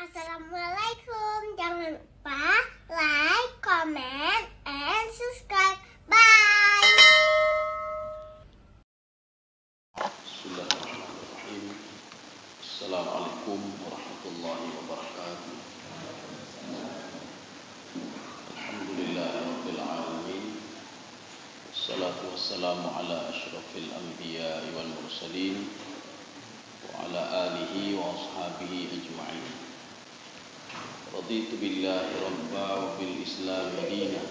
Assalamualaikum. Jangan lupa like, comment, and subscribe. Bye. Bismillahirrahmanirrahim. Assalamualaikum warahmatullahi wabarakatuh. Alhamdulillahirabbil alamin. Wassalatu wassalamu ala asyrafil anbiya'i wal mursalin wa ala alihi wa ashabihi ajma'in. Raditu billahi rabba wa bil islam dina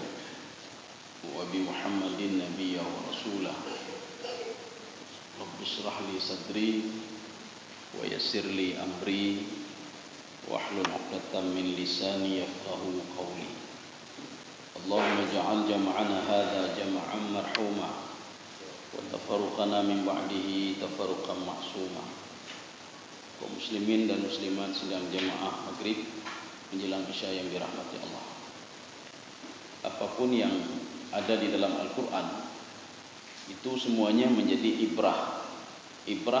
wa bi Muhammadin nabiyya wa rasulah. Rabbi shrah li sadri wa yassir li amri wahlul 'uqdatam min lisani yafqahu qawli. Allahumma ij'al jam'ana hadha jam'an marhuma wa tafarruqana min ba'dihi tafarruqan ma'suma. Kaum muslimin dan muslimat sedang jemaah maghrib menjelang isya yang dirahmati Allah. Apapun yang ada di dalam Al-Quran itu semuanya menjadi ibrah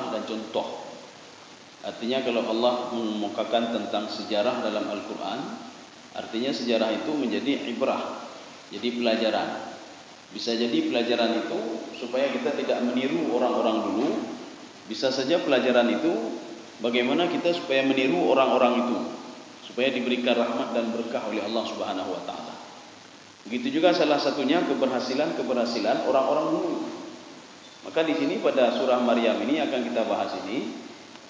dan contoh. Artinya kalau Allah mengemukakan tentang sejarah dalam Al-Quran, artinya sejarah itu menjadi ibrah, jadi pelajaran. Bisa jadi pelajaran itu supaya kita tidak meniru orang-orang dulu. Bisa saja pelajaran itu bagaimana kita supaya meniru orang-orang itu, supaya diberikan rahmat dan berkah oleh Allah Subhanahu wa taala. Begitu juga salah satunya keberhasilan orang-orang dulu. Maka di sini pada surah Maryam ini akan kita bahas ini.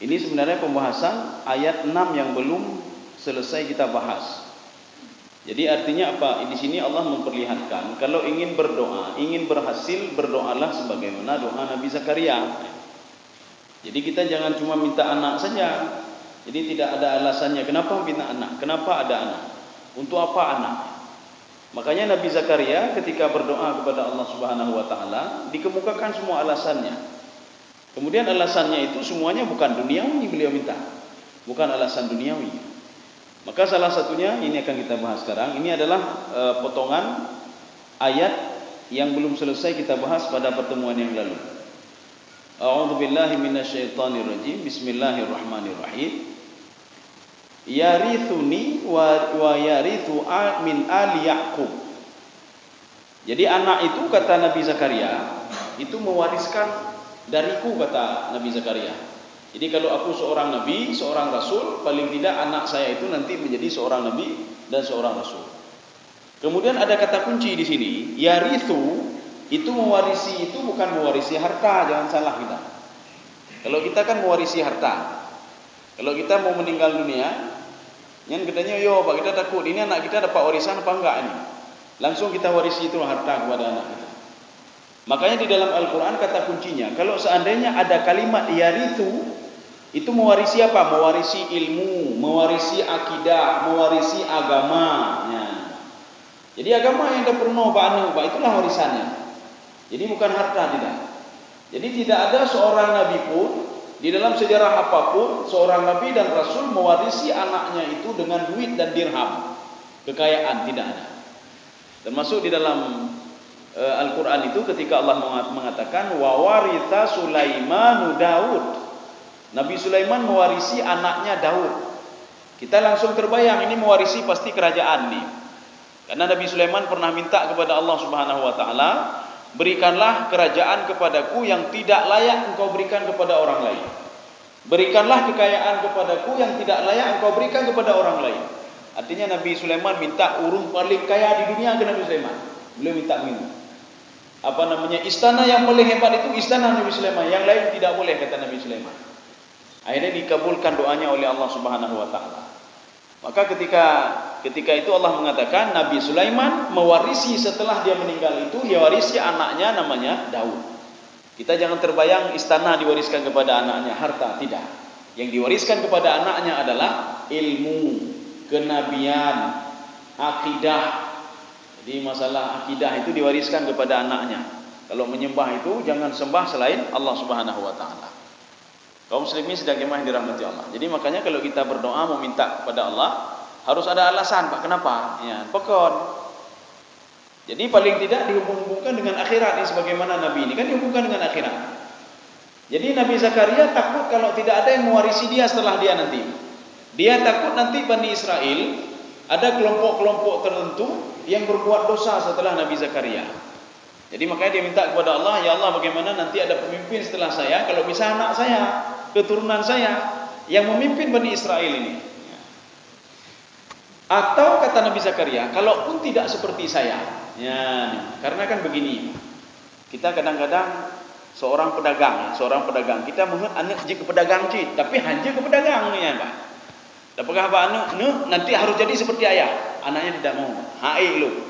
Ini sebenarnya pembahasan ayat 6 yang belum selesai kita bahas. Jadi artinya apa? Di sini Allah memperlihatkan kalau ingin berdoa, ingin berhasil, berdoalah sebagaimana doa Nabi Zakaria. Jadi kita jangan cuma minta anak saja. Jadi tidak ada alasannya kenapa minta anak, kenapa ada anak, untuk apa anak. Makanya Nabi Zakaria ketika berdoa kepada Allah Subhanahu wa taala dikemukakan semua alasannya. Kemudian alasannya itu semuanya bukan duniawi, beliau minta, bukan alasan duniawi. Maka salah satunya ini akan kita bahas sekarang. Ini adalah potongan ayat yang belum selesai kita bahas pada pertemuan yang lalu. A'udzubillahi minasyaitonirrajim. Bismillahirrahmanirrahim. Yarithuni wa yarithu min ali Yaqub. Jadi anak itu kata Nabi Zakaria itu mewariskan dariku, kata Nabi Zakaria. Jadi kalau aku seorang nabi, seorang rasul, paling tidak anak saya itu nanti menjadi seorang nabi dan seorang rasul. Kemudian ada kata kunci di sini, yarithu, itu mewarisi, itu bukan mewarisi harta, jangan salah kita. Kalau kita kan mewarisi harta. Kalau kita mau meninggal dunia, yang katanya, yo Pak, kita takut ini anak kita dapat warisan apa enggak ini. Langsung kita warisi itu harta kepada anak kita. Makanya di dalam Al-Quran kata kuncinya, kalau seandainya ada kalimat yarithu, itu mewarisi apa? Mewarisi ilmu, mewarisi akidah, mewarisi agama. Jadi agama yang dah pernah Pak, itulah warisannya. Jadi bukan harta, tidak. Jadi tidak ada seorang nabi pun di dalam sejarah apapun seorang nabi dan rasul mewarisi anaknya itu dengan duit dan dirham, kekayaan, tidak ada. Termasuk di dalam Al-Quran itu ketika Allah mengatakan wa waritha Sulaimanu Daud. Nabi Sulaiman mewarisi anaknya Daud. Kita langsung terbayang ini mewarisi pasti kerajaan nih. Karena Nabi Sulaiman pernah minta kepada Allah Subhanahu wa taala, berikanlah kerajaan kepadaku yang tidak layak engkau berikan kepada orang lain. Berikanlah kekayaan kepadaku yang tidak layak engkau berikan kepada orang lain. Artinya Nabi Sulaiman minta urung paling kaya di dunia ke Nabi Sulaiman. Beliau minta begitu. Istana yang paling hebat itu istana Nabi Sulaiman, yang lain tidak boleh, kata Nabi Sulaiman. Akhirnya dikabulkan doanya oleh Allah Subhanahu wa taala. Maka ketika itu Allah mengatakan Nabi Sulaiman mewarisi setelah dia meninggal itu, dia warisi anaknya namanya Daud. Kita jangan terbayang istana diwariskan kepada anaknya, harta, tidak. Yang diwariskan kepada anaknya adalah ilmu, kenabian, akidah. Jadi masalah akidah itu diwariskan kepada anaknya. Kalau menyembah itu jangan sembah selain Allah Subhanahu wa taala. Kaum muslimin sedang jemaah yang dirahmati Allah. Jadi makanya kalau kita berdoa mau minta kepada Allah harus ada alasan, Pak. Kenapa? Ya, pokok. Jadi paling tidak dihubung-hubungkan dengan akhirat ini, sebagaimana Nabi ini kan dihubungkan dengan akhirat. Jadi Nabi Zakaria takut kalau tidak ada yang mewarisi dia setelah dia nanti. Dia takut nanti Bani Israel ada kelompok-kelompok tertentu yang berbuat dosa setelah Nabi Zakaria. Jadi makanya dia minta kepada Allah, ya Allah, bagaimana nanti ada pemimpin setelah saya, kalau bisa anak saya, keturunan saya yang memimpin Bani Israel ini. Atau kata Nabi Zakaria, kalaupun tidak seperti saya, ya, karena kan begini, kita kadang-kadang seorang pedagang, kita mungkin anak je ke pedagang cik, tapi hanya ke pedagang ni ya, Pak. Apakah Pak anak nanti harus jadi seperti ayah? Anaknya tidak mau. Hai lu,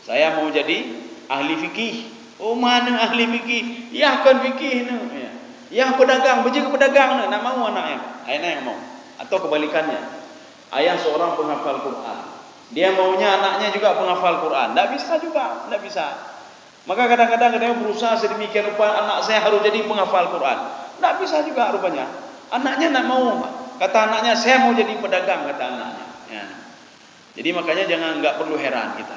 saya mau jadi ahli fikih. Oh mana ahli fikih? Ya kan fikih ni. Ya. Yang pedagang, beje ke pedagang ni, nak mau anaknya? Ayah yang mau. Atau kebalikannya, ayah seorang penghafal Quran, dia maunya anaknya juga penghafal Quran. Tak bisa juga, tak bisa. Maka kadang-kadang dia berusaha sedemikian rupa anak saya harus jadi penghafal Quran. Tak bisa juga rupanya. Anaknya nak mau, Pak. Kata anaknya, saya mau jadi pedagang, kata anaknya. Ya. Jadi makanya enggak perlu heran kita.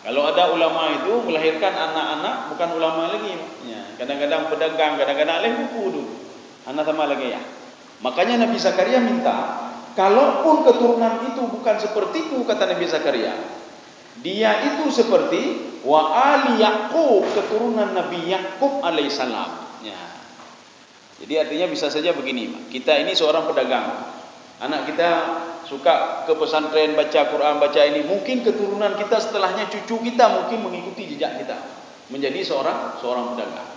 Kalau ada ulama itu melahirkan anak-anak bukan ulama lagi. Ya. Kadang-kadang pedagang, kadang-kadang ahli buku dulu. Anak sama lagi ya. Makanya Nabi Zakaria minta, kalaupun keturunan itu bukan seperti itu, kata Nabi Zakaria, dia itu seperti wa ali Yaqub, keturunan Nabi Yaqub alaihissalam. Ya. Jadi artinya bisa saja begini, kita ini seorang pedagang, anak kita suka ke pesantren, baca Quran, baca ini, mungkin keturunan kita setelahnya cucu kita mungkin mengikuti jejak kita, menjadi seorang pedagang.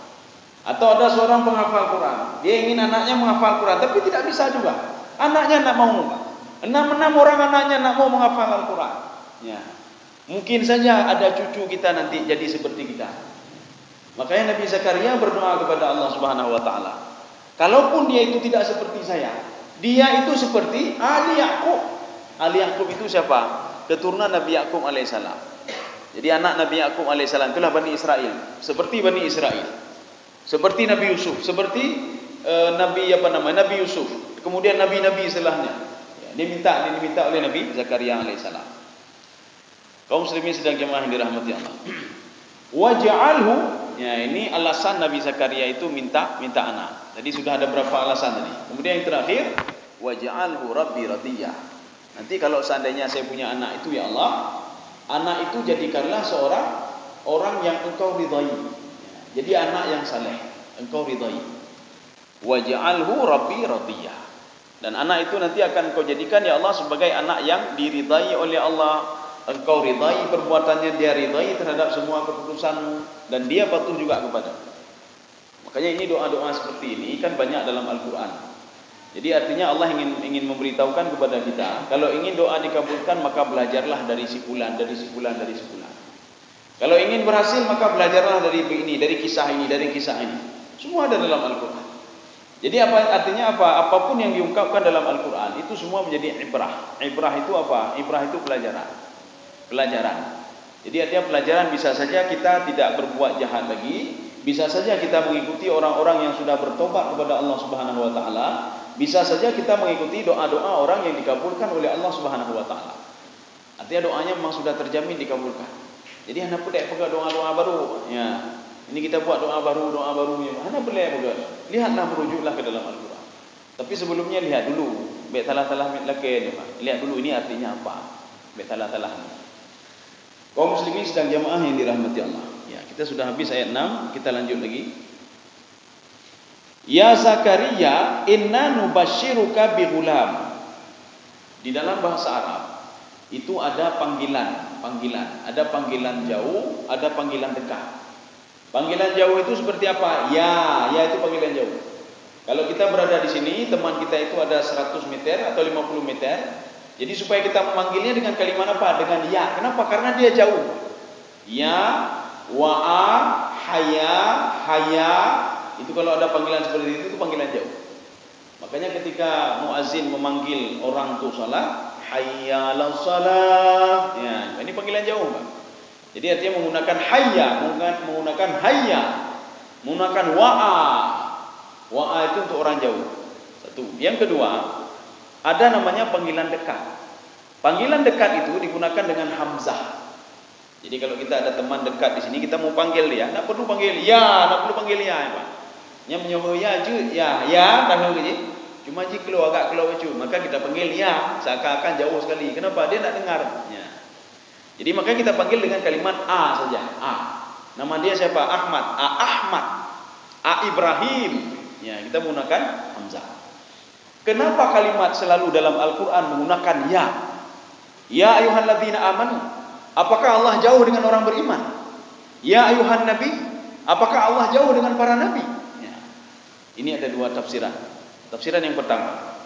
Atau ada seorang penghafal Quran, dia ingin anaknya menghafal Quran, tapi tidak bisa juga. Anaknya nak mau, Pak. 6 orang anaknya nak mau menghafal Al-Quran. Ya. Mungkin saja ada cucu kita nanti jadi seperti kita. Makanya Nabi Zakaria berdoa kepada Allah Subhanahu wa taala. Kalaupun dia itu tidak seperti saya, dia itu seperti Ali Yaqub. Ali Yaqub itu siapa? Keturunan Nabi Yaqub alaihissalam. Jadi anak Nabi Yaqub alaihissalam itulah Bani Israel. Seperti Bani Israel. Seperti Nabi Yusuf, seperti Nabi Yusuf. Kemudian nabi-nabi setelahnya. Ya, diminta oleh Nabi Zakaria alaihissalam. Kaum muslimin sedang jemaah yang dirahmati Allah. Waj'alhu, ya ini alasan Nabi Zakaria itu minta anak. Jadi sudah ada berapa alasan tadi. Kemudian yang terakhir, waj'alhu rabbi radiyah. Nanti kalau seandainya saya punya anak itu, ya Allah, anak itu jadikanlah seorang orang yang engkau ridai. Jadi anak yang saleh, engkau ridai. Waj'alhu rabbi radiyah. Dan anak itu nanti akan engkau jadikan, ya Allah, sebagai anak yang diridai oleh Allah. Engkau ridai perbuatannya, dia ridai terhadap semua keputusanmu, dan dia patuh juga kepada. Makanya ini doa-doa seperti ini kan banyak dalam Al-Quran. Jadi artinya Allah ingin memberitahukan kepada kita, kalau ingin doa dikabulkan maka belajarlah dari si fulan, dari si fulan, dari si fulan. Kalau ingin berhasil maka belajarlah dari ini, dari kisah ini, dari kisah ini. Semua ada dalam Al-Quran. Jadi artinya apa? Apapun yang diungkapkan dalam Al-Quran itu semua menjadi ibrah. Ibrah itu apa? Ibrah itu pelajaran. Jadi artinya pelajaran, bisa saja kita tidak berbuat jahat lagi, bisa saja kita mengikuti orang-orang yang sudah bertobat kepada Allah Subhanahu wa taala, bisa saja kita mengikuti doa-doa orang yang dikabulkan oleh Allah Subhanahu wa taala. Artinya doanya memang sudah terjamin dikabulkan. Jadi anda tidak pegang doa-doa baru. Ya. Ini kita buat doa baru ya. Anda boleh pegang. Lihatlah, merujuklah ke dalam Al-Quran. Tapi sebelumnya lihat dulu, betalah-talah lakin, lihat dulu ini artinya apa. Betalah-talah. Kaum muslimin sedang jamaah yang dirahmati Allah. Ya, kita sudah habis ayat 6, kita lanjut lagi. Ya Zakaria, inna nubashiruka bi ghulam. Di dalam bahasa Arab itu ada panggilan. Ada panggilan jauh, ada panggilan dekat. Panggilan jauh itu seperti apa? Ya itu panggilan jauh. Kalau kita berada di sini, teman kita itu ada 100 meter atau 50 meter. Jadi supaya kita memanggilnya dengan kalimat apa? Dengan ya. Kenapa? Karena dia jauh. Ya, wa'a, haya. Itu kalau ada panggilan seperti itu panggilan jauh. Makanya ketika muazzin memanggil orang untuk salat, hayya 'alas shalah. Ya, ini panggilan jauh, Pak. Jadi artinya menggunakan hayya, menggunakan hayya, menggunakan wa'a. Wa'a itu untuk orang jauh. Satu. Yang kedua, ada namanya panggilan dekat. Panggilan dekat itu digunakan dengan hamzah. Jadi kalau kita ada teman dekat di sini, kita mau panggil dia, tak perlu panggil ya, tak perlu panggil ya, Pak. Yang menyuruh ya je, ya, tahu ke? Cuma ji agak keluar bacu, maka kita panggil ya, seakan-akan jauh sekali. Kenapa? Dia tak dengar. Ya. Jadi makanya kita panggil dengan kalimat A saja. A. Nama dia siapa? Ahmad. A Ahmad. A Ibrahim. Ya, kita menggunakan hamzah. Kenapa kalimat selalu dalam Al-Quran menggunakan ya? Ya ayyuhalladzina amanu. Apakah Allah jauh dengan orang beriman? Ya ayuhan nabi. Apakah Allah jauh dengan para nabi? Ya. Ini ada dua tafsiran. Tafsiran yang pertama,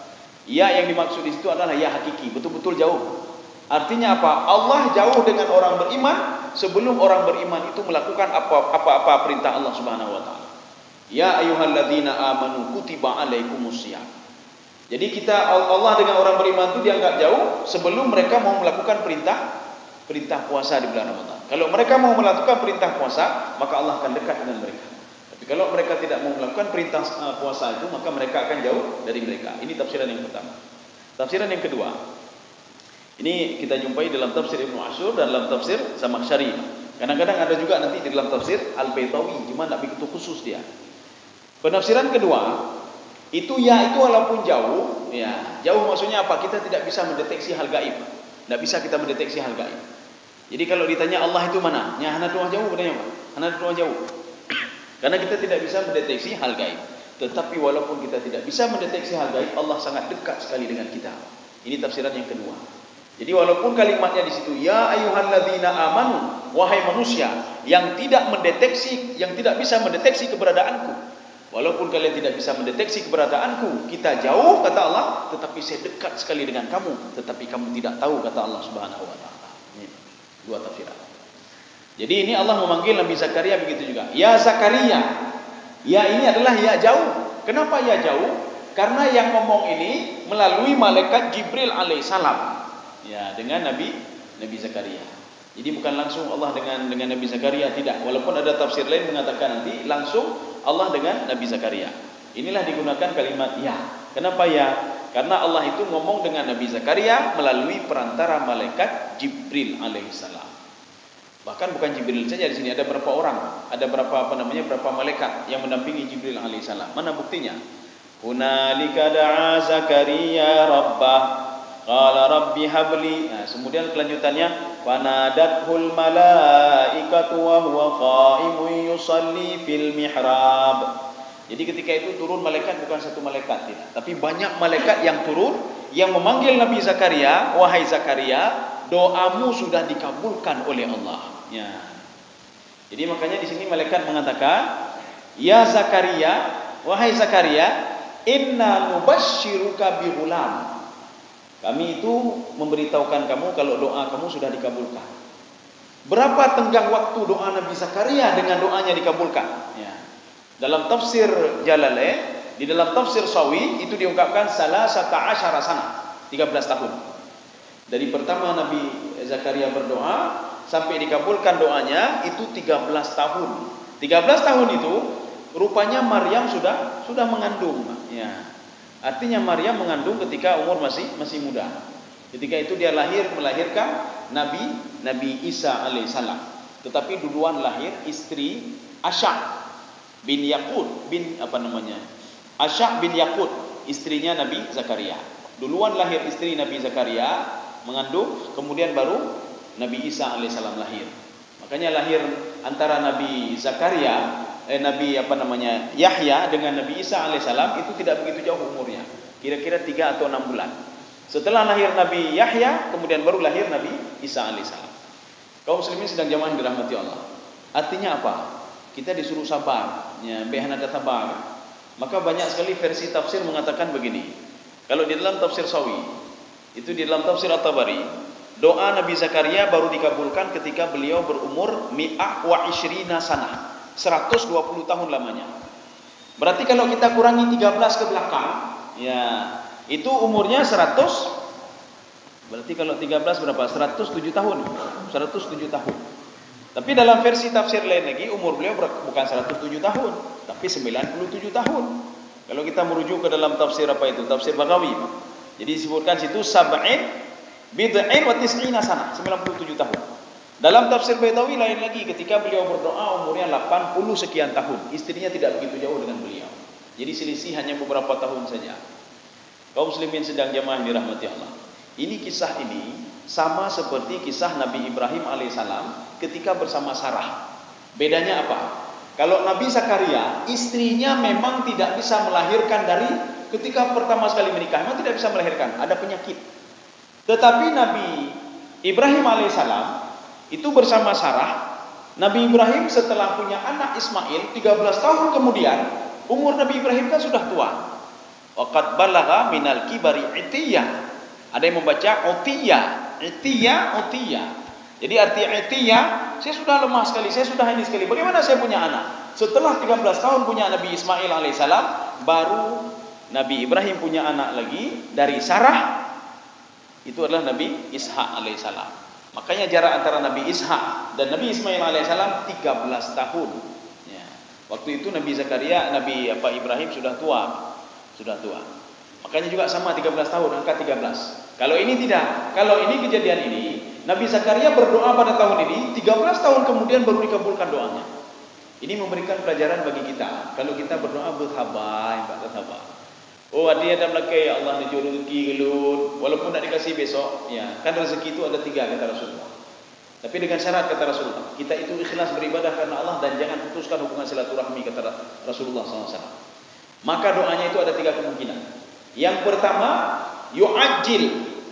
ya yang dimaksud di situ adalah ya hakiki, betul-betul jauh. Artinya apa? Allah jauh dengan orang beriman sebelum orang beriman itu melakukan apa-apa perintah Allah Subhanahu wa taala. Ya ayyuhalladzina amanu kutiba alaikumusiyam. Jadi Allah dengan orang beriman itu dianggap jauh sebelum mereka mau melakukan perintah puasa di bulan Ramadan. Kalau mereka mau melakukan perintah puasa, maka Allah akan dekat dengan mereka. Tapi kalau mereka tidak mau melakukan perintah puasa itu, maka mereka akan jauh dari mereka. Ini tafsiran yang pertama. Tafsiran yang kedua, ini kita jumpai dalam tafsir Ibnu Asyur dan dalam tafsir Zamakhsyari. Kadang-kadang ada juga nanti di dalam tafsir Al-Baitawi, cuma tidak begitu khusus dia. Penafsiran kedua, itu ya itu walaupun jauh, ya jauh maksudnya apa? Kita tidak bisa mendeteksi hal gaib. Tidak bisa kita mendeteksi hal gaib. Jadi kalau ditanya Allah itu mana? Ya hana doa jauh katanya apa? Hana doa jauh. Karena kita tidak bisa mendeteksi hal gaib. Tetapi walaupun kita tidak bisa mendeteksi hal gaib, Allah sangat dekat sekali dengan kita. Ini tafsiran yang kedua. Jadi walaupun kalimatnya di situ ya ayyuhalladzina amanu, wahai manusia yang tidak bisa mendeteksi keberadaanku. Walaupun kalian tidak bisa mendeteksi keberadaanku, kita jauh kata Allah, tetapi saya dekat sekali dengan kamu, tetapi kamu tidak tahu kata Allah Subhanahu wa taala. Ini dua tafsiran. Jadi ini Allah memanggil Nabi Zakaria begitu juga. Ya Zakaria. Ya ini adalah ya jauh. Kenapa ya jauh? Karena yang ngomong ini melalui malaikat Jibril alaihissalam. Ya, dengan Nabi Zakaria. Jadi bukan langsung Allah dengan Nabi Zakaria, tidak. Walaupun ada tafsir lain mengatakan nanti langsung Allah dengan Nabi Zakaria. Inilah digunakan kalimat ya. Kenapa ya? Karena Allah itu ngomong dengan Nabi Zakaria melalui perantara malaikat Jibril alaihissalam. Bahkan bukan Jibril saja di sini, ada berapa orang, ada berapa malaikat yang mendampingi Jibril alaihissalam. Mana buktinya? Hunalika da'a Zakaria rabbah qala rabbi habli. Nah, kemudian kelanjutannya fanadathul malaikatu wa huwa qaimun yusalli fil mihrab. Jadi ketika itu turun malaikat, bukan satu malaikat tidak, tapi banyak malaikat yang turun yang memanggil Nabi Zakaria, wahai Zakaria, doamu sudah dikabulkan oleh Allah. Ya. Jadi makanya di sini malaikat mengatakan, ya Zakaria, wahai Zakaria, inna nubashshiruka bi ghulam. Kami itu memberitahukan kamu kalau doa kamu sudah dikabulkan. Berapa tenggang waktu doa Nabi Zakaria dengan doanya dikabulkan? Ya. Dalam tafsir Jalalain, di dalam tafsir Sawi itu diungkapkan salasata asyara sana, 13 tahun. Dari pertama Nabi Zakaria berdoa sampai dikabulkan doanya itu 13 tahun. 13 tahun itu rupanya Maryam sudah mengandung. Ya. Artinya Maryam mengandung ketika umur masih muda. Ketika itu dia melahirkan Nabi Isa alaihissalam. Tetapi duluan lahir istri Asya' bin Yaqut Asya' bin Yaqut, istrinya Nabi Zakaria. Duluan lahir istri Nabi Zakaria mengandung, kemudian baru Nabi Isa alaihissalam lahir. Makanya lahir antara Nabi Zakaria Yahya dengan Nabi Isa alaihissalam itu tidak begitu jauh umurnya, kira-kira 3 atau 6 bulan. Setelah lahir Nabi Yahya, kemudian baru lahir Nabi Isa alaihissalam. Kaum muslimin sedang jamaah dirahmati Allah. Artinya apa? Kita disuruh sabar, ya, behana sabar. Maka banyak sekali versi tafsir mengatakan begini. Kalau di dalam tafsir Sawi, itu di dalam tafsir At-Tabari, doa Nabi Zakaria baru dikabulkan ketika beliau berumur mi'ah wa ishrina sanah. 120 tahun lamanya. Berarti kalau kita kurangi 13 ke belakang, ya, itu umurnya 100. Berarti kalau 13 berapa? 107 tahun. 107 tahun. Tapi dalam versi tafsir lain lagi umur beliau bukan 107 tahun, tapi 97 tahun. Kalau kita merujuk ke dalam tafsir apa itu? Tafsir Baghawi. Jadi disebutkan situ sab'in bid'in wa tis'ina sana, 97 tahun. Dalam tafsir Baitawi lain lagi ketika beliau berdoa umurnya 80 sekian tahun. Istrinya tidak begitu jauh dengan beliau. Jadi selisih hanya beberapa tahun saja. Kaum muslimin sedang jamaah dirahmati Allah. Ini kisah ini sama seperti kisah Nabi Ibrahim alaihissalam ketika bersama Sarah. Bedanya apa? Kalau Nabi Zakaria, istrinya memang tidak bisa melahirkan dari ketika pertama sekali menikah, memang tidak bisa melahirkan, ada penyakit. Tetapi Nabi Ibrahim alaihissalam itu bersama Sarah. Nabi Ibrahim setelah punya anak Ismail 13 tahun kemudian, umur Nabi Ibrahim kan sudah tua. Waqad balagha minal kibari itiyah. Ada yang membaca utiyah, utiyah. Jadi arti itiyah, saya sudah lemah sekali, saya sudah ini sekali. Bagaimana saya punya anak? Setelah 13 tahun punya Nabi Ismail alaihissalam, baru Nabi Ibrahim punya anak lagi dari Sarah. Itu adalah Nabi Ishak alaihissalam. Makanya jarak antara Nabi Ishak dan Nabi Ismail alaihissalam 13 tahun. Ya. Waktu itu Nabi Zakaria, Nabi Ibrahim sudah tua. Makanya juga sama 13 tahun, angka 13. Kalau ini tidak, kalau ini kejadian ini, Nabi Zakaria berdoa pada tahun ini, 13 tahun kemudian baru dikabulkan doanya. Ini memberikan pelajaran bagi kita. Kalau kita berdoa bersabar, bersabar. Oh, dia ada melakai, ya Allah najur rezeki gelut, walaupun tak dikasih besok, ya. Kan rezeki itu ada 3 kata Rasulullah. Tapi dengan syarat kata Rasulullah, kita itu ikhlas beribadah karena Allah dan jangan putuskan hubungan silaturahmi kata Rasulullah SAW. Maka doanya itu ada 3 kemungkinan. Yang pertama, yu'ajil.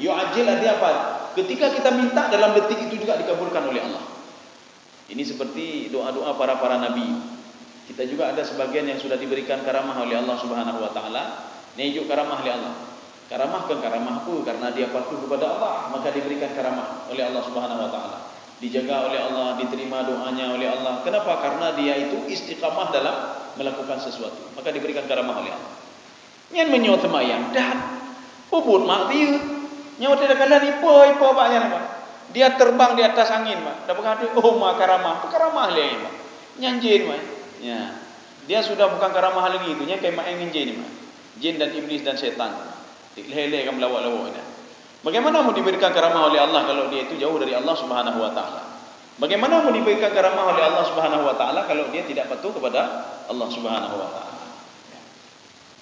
Yu'ajil artinya apa? Ketika kita minta dalam detik itu juga dikabulkan oleh Allah. Ini seperti doa-doa para nabi. Kita juga ada sebagian yang sudah diberikan karamah oleh Allah Subhanahu wa taala. Nejuk karamah oleh Allah. Karamah kan karamahku karena dia patuh kepada Allah, maka diberikan karamah oleh Allah Subhanahu wa taala. Dijaga oleh Allah, diterima doanya oleh Allah. Kenapa? Karena dia itu istiqamah dalam melakukan sesuatu, maka diberikan karamah oleh Allah. Yang menyuat semayang dan ubud mak dia nyawat dia kala ni ipo baknya nama. Dia terbang di atas angin mak. Dah berkata oh mak karamah le mak. Nyanjin mak. Ya. Dia sudah bukan karamah lagi itu nya kayak mak angin jin mak. Jin dan iblis dan setan. Lele kam lawak-lawak dah. Bagaimana mau diberikan karamah oleh Allah kalau dia itu jauh dari Allah Subhanahu wa taala? Bagaimana mau diberikan karamah oleh Allah Subhanahu wa taala kalau dia tidak patuh kepada Allah Subhanahu wa taala?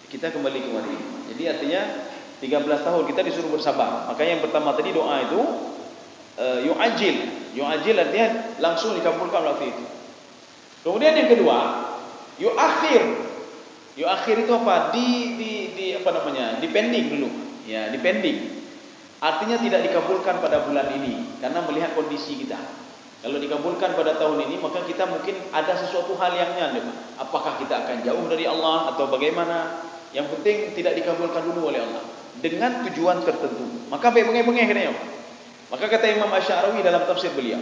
Kita kembali kemari. Jadi artinya 13 tahun kita disuruh bersabar. Makanya yang pertama tadi doa itu yu'ajil. Yu'ajil artinya langsung dikabulkan waktu itu. Kemudian yang kedua, yu'akhir. Yu'akhir itu apa? Dipending dulu. Ya, dipending. Artinya tidak dikabulkan pada bulan ini karena melihat kondisi kita. Kalau dikabulkan pada tahun ini, maka kita mungkin ada sesuatu hal yang nyanda. Apakah kita akan jauh dari Allah atau bagaimana? Yang penting tidak dikabulkan dulu oleh Allah dengan tujuan tertentu. Maka bengeng-bengeng kena. Maka kata Imam Asy'arawi dalam tafsir beliau,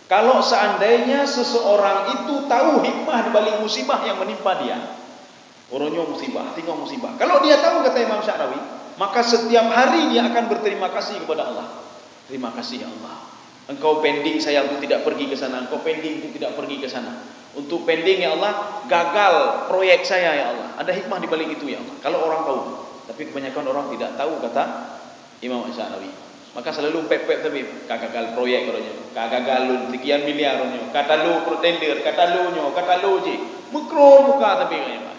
kalau seandainya seseorang itu tahu hikmah di balik musibah yang menimpa dia, orangnya musibah, tinggal musibah. Kalau dia tahu kata Imam Asy'arawi, maka setiap hari dia akan berterima kasih kepada Allah. Terima kasih ya Allah. Engkau pending saya untuk tidak pergi ke sana, engkau pending untuk tidak pergi ke sana. Untuk pending ya Allah, gagal proyek saya ya Allah. Ada hikmah di balik itu ya Allah. Kalau orang tahu, tapi kebanyakan orang tidak tahu kata Imam Asy'arawi. Maka selalu pep-pep tapi gagal proyek orangnya, gagal sekian miliar orangnya, kata lu pretender, kata lu je. Mukro muka tapi kayaknya.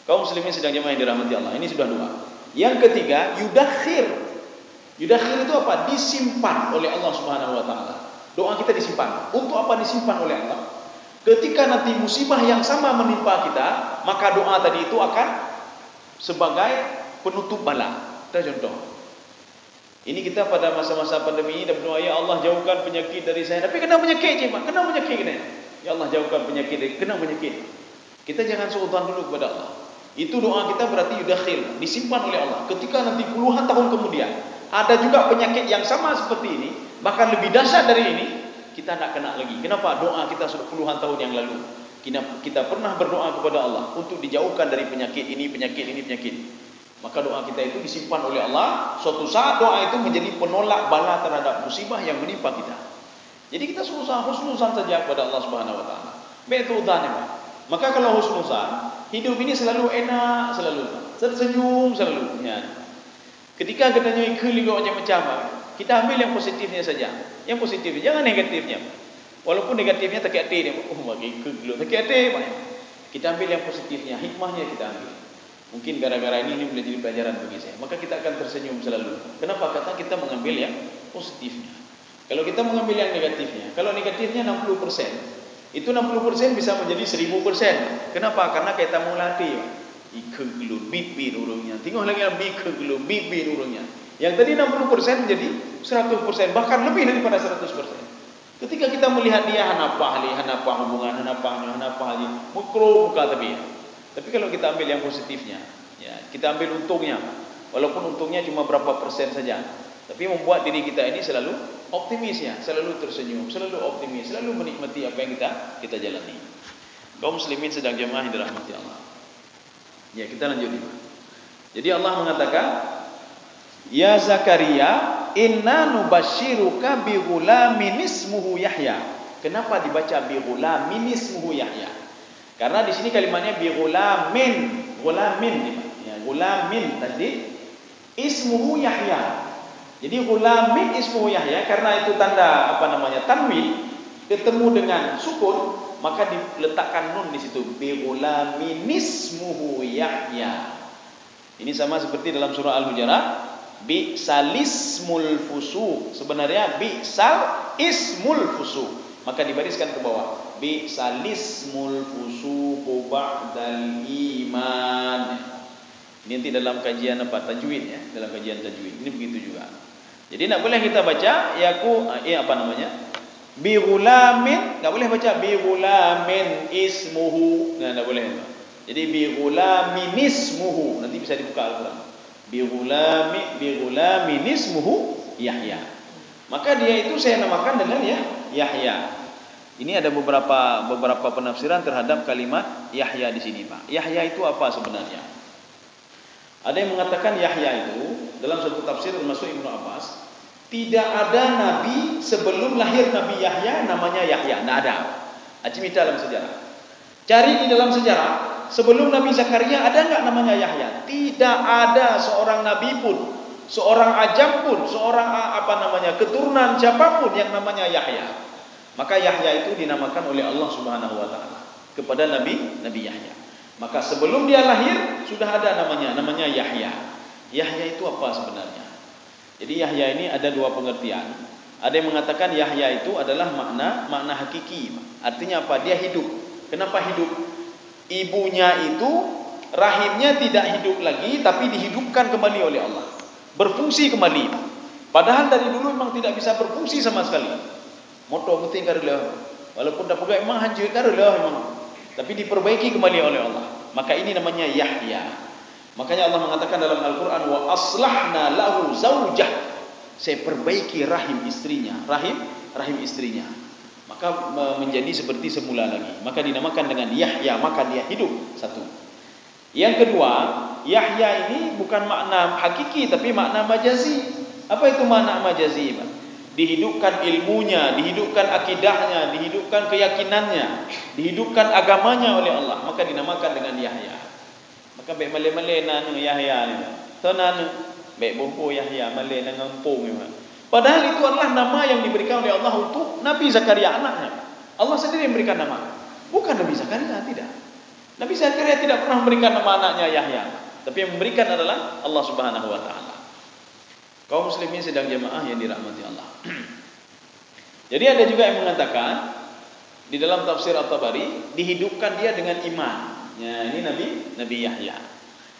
Kaum muslimin sedang jemaah yang dirahmati Allah. Ini sudah 2. Yang ketiga, yudakhir. Yudakhir itu apa? Disimpan oleh Allah Subhanahu wa taala. Doa kita disimpan. Untuk apa disimpan oleh Allah? Ketika nanti musibah yang sama menimpa kita, maka doa tadi itu akan sebagai penutup bala. Kita contoh. Ini kita pada masa-masa pandemi ini dah berdoa, ya Allah jauhkan penyakit dari saya. Tapi kena penyakit je, Pak. Kena penyakit kena. Ya Allah jauhkan penyakit dari kena penyakit. Kita jangan suudzon dulu kepada Allah. Itu doa kita berarti yudakhil, disimpan oleh Allah. Ketika nanti puluhan tahun kemudian ada juga penyakit yang sama seperti ini, bahkan lebih dahsyat dari ini, kita tak kena lagi. Kenapa? Doa kita sudah puluhan tahun yang lalu. Kita pernah berdoa kepada Allah untuk dijauhkan dari penyakit ini. Maka doa kita itu disimpan oleh Allah. Suatu saat doa itu menjadi penolak bala terhadap musibah yang menimpa kita. Jadi kita husnuzan saja kepada Allah Subhanahu wa taala. Betul dzannya. Maka kalau husnuzan, hidup ini selalu enak, selalu tersenyum selalu. Ya. Ketika katanya ikut macam-macam, kita ambil yang positifnya saja. Yang positifnya, jangan negatifnya. Walaupun negatifnya tak hati dia. Oh, bagi ikut dulu. Tak hati. Kita ambil yang positifnya, hikmahnya kita ambil. Mungkin gara-gara ini boleh jadi pelajaran bagi saya. Maka kita akan tersenyum selalu. Kenapa? Karena kita mengambil yang positifnya. Kalau kita mengambil yang negatifnya, kalau negatifnya 60%, itu 60% bisa menjadi 1000%. Kenapa? Karena kita mau latih. Ikegelu bibir urungnya. Tengok lagi yang ikegelu bibir urungnya. Yang tadi 60% menjadi 100%, bahkan lebih daripada 100%. Ketika kita melihat dia hanapa hubungan, hanapa mukro muka tapi. Tapi kalau kita ambil yang positifnya, ya, kita ambil untungnya, walaupun untungnya cuma berapa persen saja, tapi membuat diri kita ini selalu optimis ya, selalu tersenyum, selalu optimis, selalu menikmati apa yang kita jalani. Kaum muslimin sedang jemaah yang dirahmati Allah. Ya, kita lanjut. Jadi Allah mengatakan, ya Zakaria, inna nubashiruka bi ghulamin ismuhu Yahya. Kenapa dibaca bi ghulamin ismuhu Yahya? Karena di sini kalimatnya bi ghulamin, ya, ghulamin tadi ismuhu Yahya. Jadi ghulamin ismuhu Yahya karena itu tanda tanwin ketemu dengan sukun, maka diletakkan nun di situ, bi ghulamin ismuhu Yahya. Ini sama seperti dalam surah Al-Hujurat, bi'salismul fusuq. Sebenarnya bi'sal ismul fusuq. Maka dibariskan ke bawah, bi'salismul fusuq ba'dal iman. Ini nanti dalam kajian tajwid ya, dalam kajian tajwid. Ini begitu juga. Jadi enggak boleh kita baca bi ghulamin, enggak boleh baca bi ghulamin ismuhu. Nah, enggak boleh. Jadi bi ghulamin ismuhu. Nanti bisa dibuka Al-Qur'an. Bi ghulamin ismuhu Yahya. Maka dia itu saya namakan dengan Yahya. Ini ada beberapa penafsiran terhadap kalimat Yahya di sini, Pak. Yahya itu apa sebenarnya? Ada yang mengatakan Yahya itu dalam satu tafsir termasuk Ibnu Abbas, tidak ada nabi sebelum lahir Nabi Yahya namanya Yahya, tidak ada. Acimita dalam sejarah. Cari di dalam sejarah, sebelum Nabi Zakaria ada enggak namanya Yahya? Tidak ada seorang nabi pun, seorang ajam pun, seorang keturunan siapapun yang namanya Yahya. Maka Yahya itu dinamakan oleh Allah Subhanahu wa taala kepada Nabi Yahya. Maka sebelum dia lahir sudah ada namanya Yahya. Yahya itu apa sebenarnya? Jadi Yahya ini ada dua pengertian. Ada yang mengatakan Yahya itu adalah makna hakiki. Artinya apa? Dia hidup. Kenapa hidup? Ibunya itu rahimnya tidak hidup lagi, tapi dihidupkan kembali oleh Allah, berfungsi kembali. Padahal dari dulu memang tidak bisa berfungsi sama sekali. Moto penting karulah, walaupun dah pegang memang hancur karulah memang, tapi diperbaiki kembali oleh Allah. Maka ini namanya Yahya. Makanya Allah mengatakan dalam Al-Quran, wa aslahna lahu zawjah. Saya perbaiki rahim istrinya, rahim istrinya. Maka menjadi seperti semula lagi. Maka dinamakan dengan Yahya, maka dia hidup. Satu. Yang kedua, Yahya ini bukan makna hakiki tapi makna majazi. Apa itu makna majazi, Pak? Dihidupkan ilmunya, dihidupkan akidahnya, dihidupkan keyakinannya, dihidupkan agamanya oleh Allah. Maka dinamakan dengan Yahya. Maka baik malay-malay nanu Yahya ni. So nanu baik bompo Yahya malay nang ngampung ni. Padahal itu adalah nama yang diberikan oleh Allah untuk Nabi Zakaria anaknya. Allah sendiri yang memberikan nama. Bukan Nabi Zakaria, tidak. Nabi Zakaria tidak pernah memberikan nama anaknya Yahya. Tapi yang memberikan adalah Allah Subhanahu wa taala. Kaum muslimin sedang jemaah yang dirahmati Allah. Jadi ada juga yang mengatakan di dalam tafsir At-Tabari dihidupkan dia dengan iman. Ya, ini Nabi Yahya.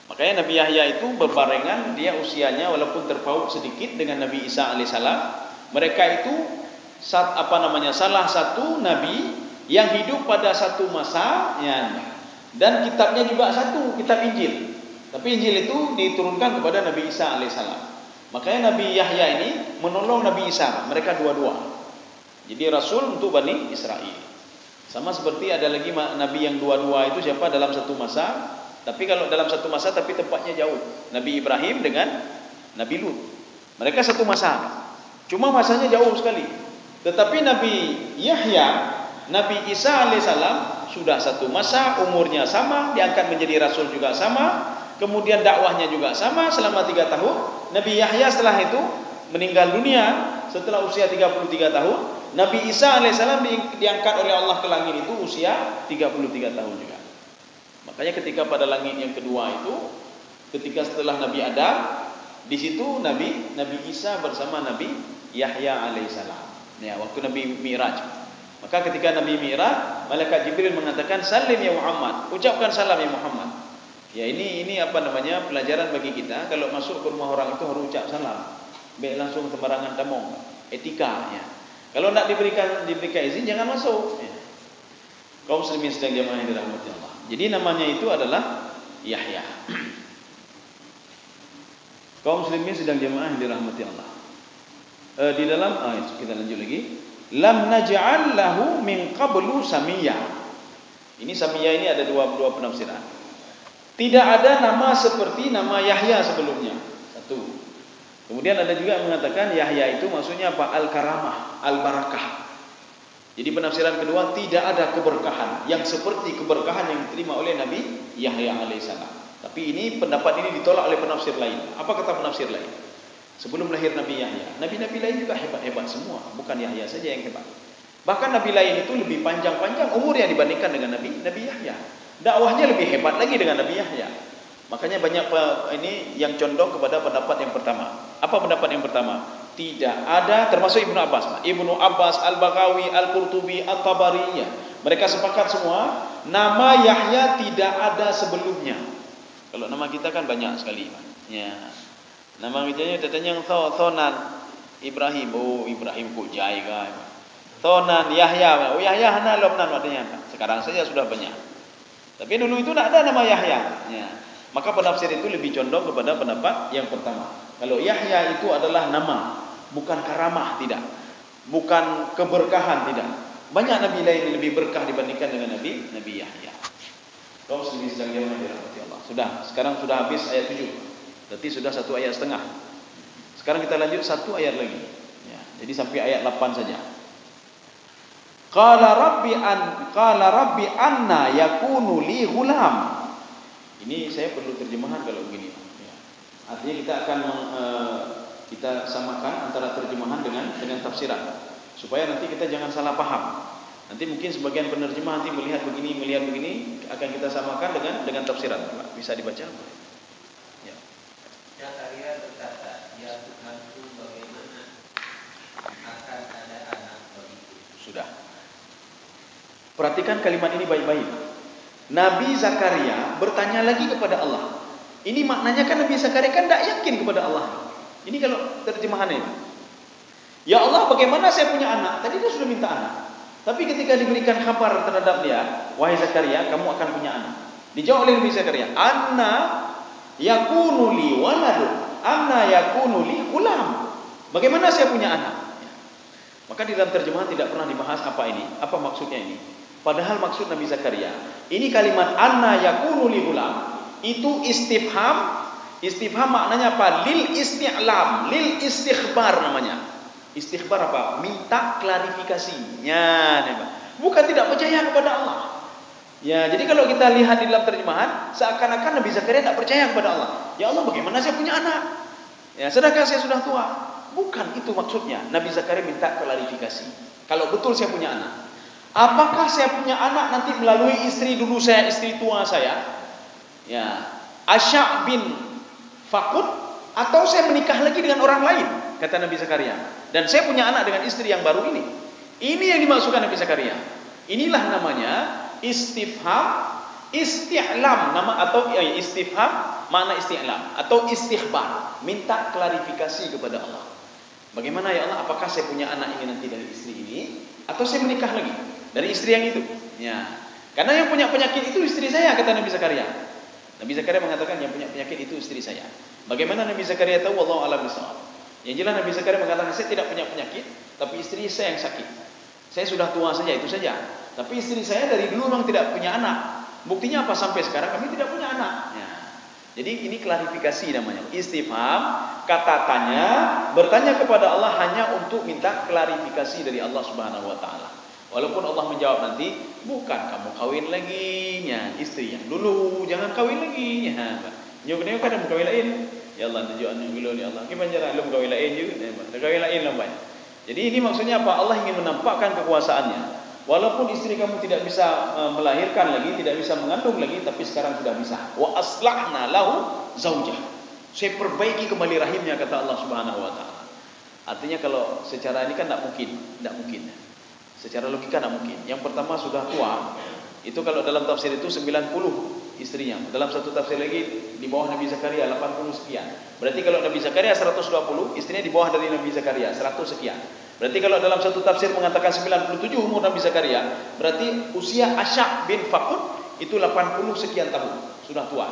Makanya Nabi Yahya itu berbarengan dia usianya walaupun terpaut sedikit dengan Nabi Isa alaihissalam. Mereka itu salah satu nabi yang hidup pada satu masa ya. Dan kitabnya juga satu, kitab Injil. Tapi Injil itu diturunkan kepada Nabi Isa alaihissalam. Makanya Nabi Yahya ini menolong Nabi Isa. Mereka dua-dua. Jadi Rasul untuk Bani Israel. Sama seperti ada lagi Nabi yang dua-dua itu siapa dalam satu masa. Tapi kalau dalam satu masa tapi tempatnya jauh. Nabi Ibrahim dengan Nabi Lut. Mereka satu masa. Cuma masanya jauh sekali. Tetapi Nabi Yahya, Nabi Isa alaihissalam sudah satu masa, umurnya sama, diangkat menjadi Rasul juga sama. Kemudian dakwahnya juga sama selama 3 tahun. Nabi Yahya setelah itu meninggal dunia setelah usia 33 tahun. Nabi Isa alaihissalam diangkat oleh Allah ke langit itu usia 33 tahun juga. Makanya ketika pada langit yang kedua itu ketika setelah Nabi Adam, di situ Nabi Isa bersama Nabi Yahya alaihissalam. Ya, waktu Nabi Mi'raj. Maka ketika Nabi Mi'raj, malaikat Jibril mengatakan, "Salim ya Muhammad." Ucapkan salam ya Muhammad. Ya, ini apa namanya? Pelajaran bagi kita, kalau masuk ke rumah orang itu harus ucap salam. Baik langsung sembarangan tamong. Etika ya. Kalau tidak diberikan izin jangan masuk ya. Kaum muslimin sedang jamaah yang dirahmati Allah. Jadi namanya itu adalah Yahya. Kaum muslimin sedang jamaah yang dirahmati Allah. Di dalam kita lanjut lagi. Lam naj'al lahu min qablu samiyya. Ini samiyya ini ada dua penafsiran. Tidak ada nama seperti nama Yahya sebelumnya. Satu. Kemudian ada juga yang mengatakan Yahya itu maksudnya apa? Al-karamah, al-barakah. Jadi penafsiran kedua, tidak ada keberkahan yang seperti keberkahan yang diterima oleh Nabi Yahya alaihissalam. Tapi ini pendapat ini ditolak oleh penafsir lain. Apa kata penafsir lain? Sebelum lahir Nabi Yahya, nabi-nabi lain juga hebat-hebat semua, bukan Yahya saja yang hebat. Bahkan nabi lain itu lebih panjang-panjang umurnya dibandingkan dengan Nabi Yahya. Dakwahnya lebih hebat lagi dengan Nabi Yahya. Makanya banyak ini yang condong kepada pendapat yang pertama. Apa pendapat yang pertama? Tidak ada, termasuk Ibnu Abbas. Ibnu Abbas, Al-Baghawi, Al-Qurtubi, At-Tabari, ya. Mereka sepakat semua, nama Yahya tidak ada sebelumnya. Kalau nama kita kan banyak sekali. Ya. Nama kitanya katanya Thonan Ibrahim. Oh, Ibrahim kok jai kan. Thonan Yahya. Oh, Yahya hana lomnan maknanya. Sekarang saja sudah banyak. Tapi dulu itu tidak ada nama Yahya. Ya. Maka penafsir itu lebih condong kepada pendapat yang pertama. Kalau Yahya itu adalah nama, bukan karamah, tidak. Bukan keberkahan, tidak. Banyak nabi lain yang lebih berkah dibandingkan dengan Nabi Yahya. Kaum muslimin sedang dirahmati Allah. Sekarang sudah habis ayat 7. Berarti sudah 1 ayat setengah. Sekarang kita lanjut 1 ayat lagi. Ya, jadi sampai ayat 8 saja. Qala rabbi anna yakunu li ghulam. Ini saya perlu terjemahan kalau begini. Ya. Artinya kita akan kita samakan antara terjemahan dengan tafsiran supaya nanti kita jangan salah paham. Nanti mungkin sebagian penerjemah nanti melihat begini akan kita samakan dengan tafsiran. Bisa dibaca? Ya. Zakaria berkata, "Ya Tuhanku, bagaimana akan ada anak bagiku?" Sudah. Perhatikan kalimat ini baik-baik. Nabi Zakaria bertanya lagi kepada Allah. Ini maknanya kan Nabi Zakaria kan tidak yakin kepada Allah. Ini kalau terjemahannya. Ya Allah, bagaimana saya punya anak? Tadi dia sudah minta anak. Tapi ketika diberikan kabar terhadap dia, wahai Zakaria, kamu akan punya anak. Dijawab oleh Nabi Zakaria, "Anna yakunu li waladun, anna yakunu li ghulam." Bagaimana saya punya anak? Maka di dalam terjemahan tidak pernah dibahas apa ini, apa maksudnya ini. Padahal maksud Nabi Zakaria, ini kalimat anna yakunu li ghulam itu istifham. Istifham maknanya apa? Lil isti'lam, lil istikhbar namanya. Istikhbar apa? Minta klarifikasinya. Bukan tidak percaya kepada Allah. Ya, jadi kalau kita lihat di dalam terjemahan, seakan-akan Nabi Zakaria tidak percaya kepada Allah. Ya Allah, bagaimana saya punya anak? Ya, sedangkan saya sudah tua. Bukan itu maksudnya. Nabi Zakaria minta klarifikasi. Kalau betul saya punya anak, apakah saya punya anak nanti melalui istri dulu saya, istri tua saya? Ya, Asya' bin Fakut, atau saya menikah lagi dengan orang lain, kata Nabi Zakaria. Dan saya punya anak dengan istri yang baru ini. Ini yang dimaksudkan Nabi Zakaria. Inilah namanya istifham, isti'lam, nama atau istifham makna isti'lam atau istikhbar, minta klarifikasi kepada Allah. Bagaimana ya Allah, apakah saya punya anak ini nanti dari istri ini atau saya menikah lagi dari istri yang itu? Ya. Karena yang punya penyakit itu istri saya, kata Nabi Zakaria. Nabi Zakaria mengatakan yang punya penyakit itu istri saya. Bagaimana Nabi Zakaria tahu? Wallahu a'lam bishawab. Yang jelas Nabi Zakaria mengatakan saya tidak punya penyakit, tapi istri saya yang sakit. Saya sudah tua saja, itu saja. Tapi istri saya dari dulu memang tidak punya anak. Buktinya apa? Sampai sekarang kami tidak punya anak. Ya. Jadi ini klarifikasi namanya. Istifham, kata tanya, bertanya kepada Allah hanya untuk minta klarifikasi dari Allah Subhanahu wa taala. Walaupun Allah menjawab nanti, bukan kamu kawin lagi, ya, istri yang dulu, jangan kawin lagi. Ya, nyok kadang kawin lain. Ya Allah, tujuan dulu ni Allah. Gimana cara belum kawin lain juga? Kawin lain lambat. Jadi ini maksudnya apa? Allah ingin menampakkan kekuasaannya. Walaupun istri kamu tidak bisa melahirkan lagi, tidak bisa mengandung lagi, tapi sekarang sudah bisa. Wa aslahna lahu zaujah. Saya perbaiki kembali rahimnya, kata Allah Subhanahu wa taala. Artinya kalau secara ini kan tidak mungkin. Secara logika tidak mungkin. Yang pertama sudah tua. Itu kalau dalam tafsir itu 90 istrinya. Dalam satu tafsir lagi di bawah Nabi Zakaria 80 sekian. Berarti kalau Nabi Zakaria 120, istrinya di bawah dari Nabi Zakaria 100 sekian. Berarti kalau dalam satu tafsir mengatakan 97 umur Nabi Zakaria, berarti usia Asya' bin Faqud itu 80 sekian tahun, sudah tua.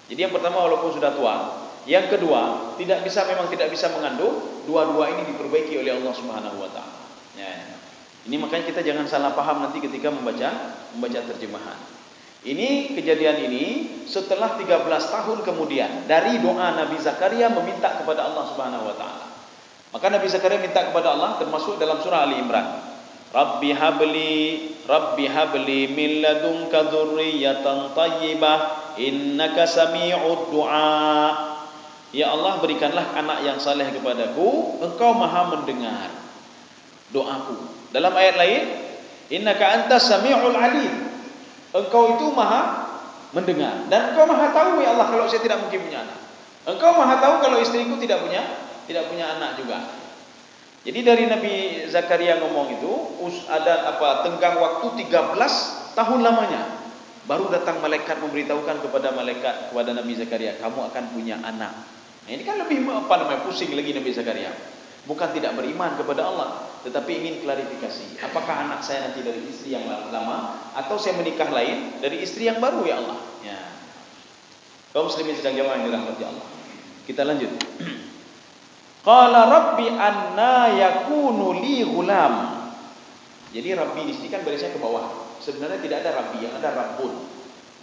Jadi yang pertama walaupun sudah tua, yang kedua memang tidak bisa mengandung, dua-dua ini diperbaiki oleh Allah Subhanahu wa taala. Ya. Ini makanya kita jangan salah paham nanti ketika membaca terjemahan. Ini kejadian ini setelah 13 tahun kemudian dari doa Nabi Zakaria meminta kepada Allah Subhanahu wa taala. Maka Nabi Zakaria minta kepada Allah termasuk dalam surah Ali Imran. Rabbi habli min ladunka dzurriyyatan thayyibah innaka sami'ud du'a. Ya Allah, berikanlah anak yang saleh kepadaku, Engkau Maha mendengar doaku. Dalam ayat lain, innaka antas sami'ul alim. Engkau itu Maha mendengar dan Engkau Maha tahu ya Allah kalau saya tidak mungkin punya anak. Engkau Maha tahu kalau istriku tidak punya anak juga. Jadi dari Nabi Zakaria ngomong itu ada tenggang waktu 13 tahun lamanya. Baru datang malaikat memberitahukan kepada Nabi Zakaria, kamu akan punya anak. Nah, ini kan lebih pusing lagi Nabi Zakaria. Bukan tidak beriman kepada Allah, tetapi ingin klarifikasi. Apakah anak saya nanti dari istri yang lama atau saya menikah lain dari istri yang baru ya Allah? Ya. Kaum muslimin sedang jamaah yang dirahmati Allah. Kita lanjut. Qala rabbi anna yakunu li ghulam. Jadi rabbi di sini kan barisnya ke bawah. Sebenarnya tidak ada rabbi, yang ada rabbun.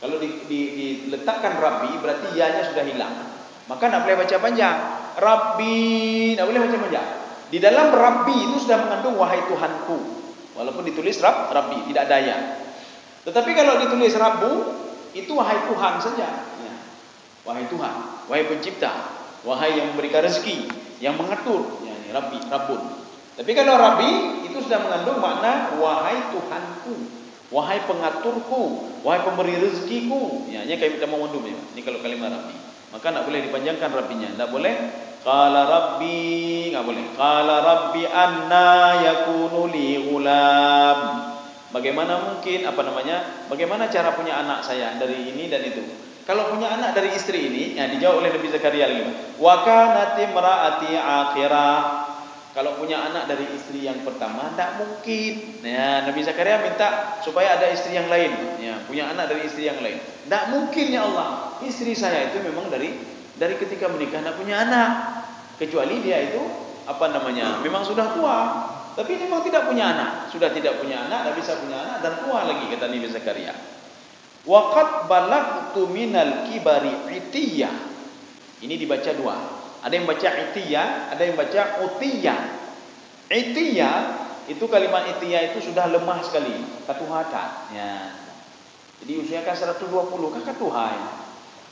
Kalau diletakkan rabbi berarti ya-nya sudah hilang. Maka tidak boleh baca panjang. Rabbi, tidak boleh baca panjang. Di dalam rabbi itu sudah mengandung wahai Tuhanku. Walaupun ditulis rabbi, tidak ada ya. Tetapi kalau ditulis rabbu, itu wahai Tuhan saja. Ya. Wahai Tuhan, wahai pencipta, wahai yang memberikan rezeki, yang mengatur, ya, ini Rabbun. Tapi kalau Rabbi itu sudah mengandung makna wahai Tuhanku, wahai pengaturku, wahai pemberi rezekiku. Ya, ini kayak kita mau mendum ya. Ini kalau kalimat Rabbi. Maka tidak boleh dipanjangkan Rabbinya. Tidak boleh. Qala Rabbi, enggak boleh. Qala Rabbi anna yakunu li ghulam. Bagaimana mungkin Bagaimana cara punya anak saya dari ini dan itu? Kalau punya anak dari istri ini, ya dijawab oleh Nabi Zakaria lagi. Wa kanat imraati akhirah. Kalau punya anak dari istri yang pertama, tidak mungkin. Ya, Nabi Zakaria minta supaya ada istri yang lain. Ya, punya anak dari istri yang lain. Tidak mungkin ya Allah. Istri saya itu memang dari ketika menikah tidak punya anak. Kecuali dia itu memang sudah tua. Tapi memang tidak punya anak. Sudah tidak punya anak, tidak bisa punya anak dan tua lagi kata Nabi Zakaria. Waqad balagtu minal kibari itiyah. Ini dibaca dua. Ada yang baca itiyah, ada yang baca utiyah. Itiyah itu kalimat itiyah itu sudah lemah sekali, katuhatan. Ya. Jadi usia kan 120 kan katuhan.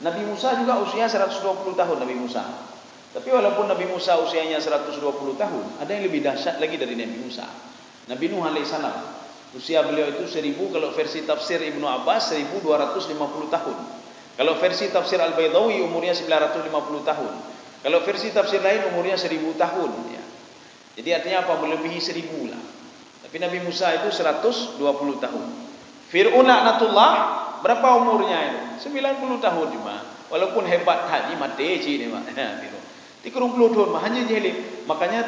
Nabi Musa juga usia 120 tahun Nabi Musa. Tapi walaupun Nabi Musa usianya 120 tahun, ada yang lebih dahsyat lagi dari Nabi Musa. Nabi Nuh alaihissalam. Usia beliau itu 1000, kalau versi tafsir Ibnu Abbas 1250 tahun. Kalau versi tafsir Al-Baydawi umurnya 950 tahun. Kalau versi tafsir lain umurnya 1000 tahun ya. Jadi artinya apa? Melebihi 1000 lah. Tapi Nabi Musa itu 120 tahun. Fir'aun laknatullah berapa umurnya itu? 90 tahun cuma. Walaupun hebat tadi mati ini Pak. Di kurung puluh tahun hanya jahil. Makanya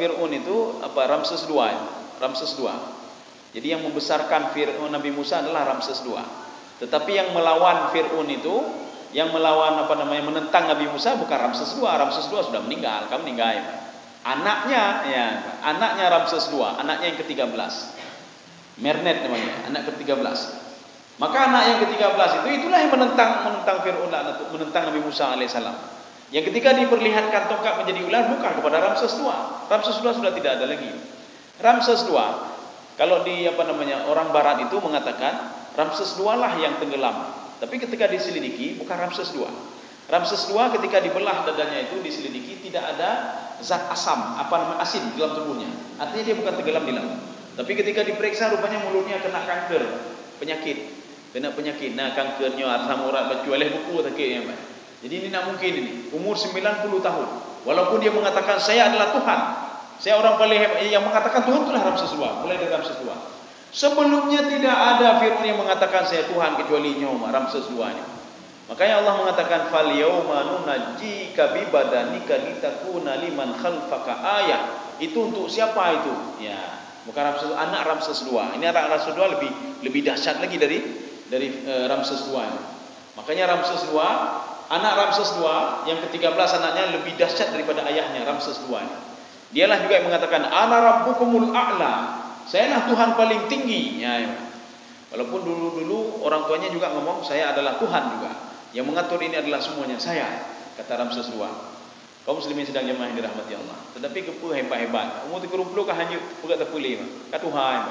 Fir'aun itu Ramses II. Jadi yang membesarkan Fir'aun Nabi Musa adalah Ramses II. Tetapi yang melawan Fir'aun itu, yang melawan menentang Nabi Musa bukan Ramses II. Ramses II sudah meninggal, kamu meninggal. Anaknya Ramses II, anaknya yang ke-13. Mernet namanya, anak ke-13. Maka anak yang ke-13 itulah yang menentang Fir'aun, menentang Nabi Musa alaihissalam. Yang ketika diperlihatkan tongkat menjadi ular bukan kepada Ramses II. Ramses II sudah tidak ada lagi. Ramses II, kalau di orang barat itu mengatakan Ramses II lah yang tenggelam. Tapi ketika diselidiki bukan Ramses II. Ramses II ketika dibelah dadanya itu diselidiki tidak ada zat asin di dalam tubuhnya. Artinya dia bukan tenggelam di laut. Tapi ketika diperiksa rupanya mulutnya kena kanker, penyakit. Kena penyakit. Nah, kankernya asam urat bacu oleh buku sakitnya, Pak. Jadi ini tak mungkin ini. Umur 90 tahun. Walaupun dia mengatakan saya adalah Tuhan. Saya orang paling hebat yang mengatakan Tuhan itulah Ramses II, mulai dari Ramses II. Sebelumnya tidak ada firman yang mengatakan saya Tuhan kecuali nyawa Ramses II ini. Makanya Allah mengatakan fal yauma nunajjika bi badanika litakuna liman khalfaka ayah. Itu untuk siapa itu? Ya, bukan Ramses, anak Ramses II. Ini anak Ramses II lebih dahsyat lagi dari Ramses II ini. Makanya Ramses II, anak Ramses II yang ke-13 anaknya lebih dahsyat daripada ayahnya Ramses II ini. Dialah juga yang mengatakan ana rabbukumul a'la. Sayalah Tuhan paling tinggi. Ya, ya. Walaupun dulu orang tuanya juga ngomong saya adalah Tuhan juga. Yang mengatur ini adalah semuanya saya, kata Ramses II. Kaum muslimin sedang jemaah yang dirahmati Allah. Tetapi kepu hebat-hebat. Umur 30 kah hanyu buka terpulih. Ka Tuhan.